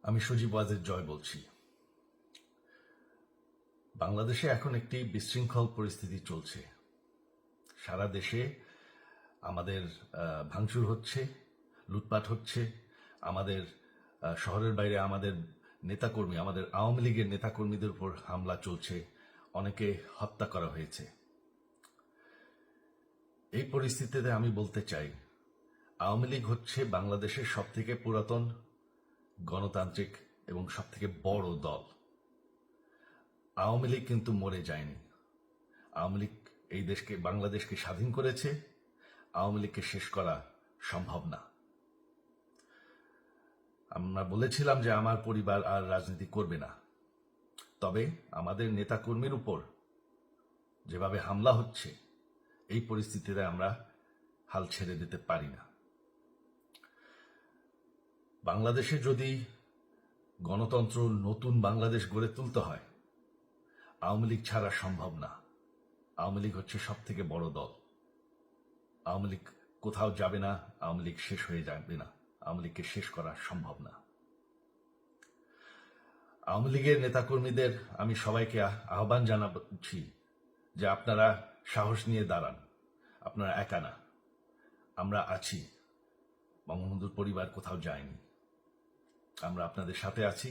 আমি সজীব ওয়াজেদ জয় বলছি। বাংলাদেশে এখন একটি বিশৃঙ্খল পরিস্থিতি চলছে। সারা দেশে আমাদের ভাঙচুর হচ্ছে, লুটপাট হচ্ছে। আমাদের শহরের বাইরে আমাদের নেতাকর্মী, আমাদের আওয়ামী লীগের নেতাকর্মীদের উপর হামলা চলছে, অনেকে হত্যা করা হয়েছে। এই পরিস্থিতিতে আমি বলতে চাই, আওয়ামী লীগ হচ্ছে বাংলাদেশের সবথেকে পুরাতন গণতান্ত্রিক এবং সবথেকে বড় দল। আওয়ামী লীগ কিন্তু মরে যায়নি। আওয়ামী লীগ এই দেশকে, বাংলাদেশকে স্বাধীন করেছে। আওয়ামী লীগকে শেষ করা সম্ভব না। আমরা বলেছিলাম যে আমার পরিবার আর রাজনীতি করবে না, তবে আমাদের নেতাকর্মীর উপর যেভাবে হামলা হচ্ছে, এই পরিস্থিতিতে আমরা হাল ছেড়ে দিতে পারি না। বাংলাদেশে যদি গণতন্ত্র, নতুন বাংলাদেশ গড়ে তুলতে হয়, আওয়ামী লীগ ছাড়া সম্ভব না। আওয়ামী লীগ হচ্ছে সব থেকে বড় দল। আওয়ামী লীগ কোথাও যাবে না, আওয়ামী লীগ শেষ হয়ে যাবে না। আওয়ামী লীগকে শেষ করা সম্ভব না। আওয়ামী লীগের নেতাকর্মীদের আমি সবাইকে আহ্বান জানাচ্ছি যে আপনারা সাহস নিয়ে দাঁড়ান। আপনারা একা না, আমরা আছি। বঙ্গবন্ধুর পরিবার কোথাও যায়নি, আমরা আপনাদের সাথে আছি।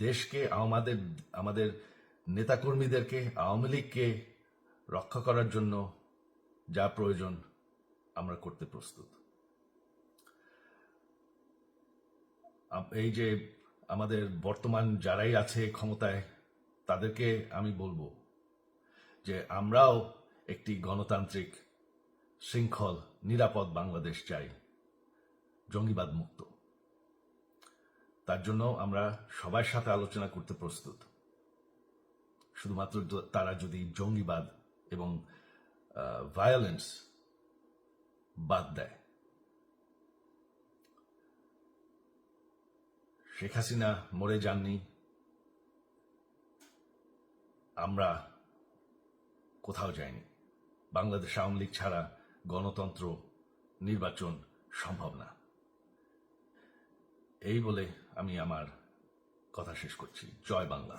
দেশকে, আমাদের নেতাকর্মীদেরকে, আওয়ামী লীগকে রক্ষা করার জন্য যা প্রয়োজন আমরা করতে প্রস্তুত। এই যে আমাদের বর্তমান যারাই আছে ক্ষমতায়, তাদেরকে আমি বলবো যে আমরাও একটি গণতান্ত্রিক, শৃঙ্খল, নিরাপদ বাংলাদেশ চাই, জঙ্গিবাদ মুক্ত। তার জন্য আমরা সবার সাথে আলোচনা করতে প্রস্তুত। শুধুমাত্র তারা যদি জঙ্গিবাদ এবং ভায়োলেন্স বাদ দেয়। শেখ হাসিনা মরে যাননি, আমরা কোথাও যাইনি। বাংলাদেশ আওয়ামী লীগ ছাড়া গণতন্ত্র, নির্বাচন সম্ভব না। এই বলে আমি আমার কথা শেষ করছি। জয় বাংলা।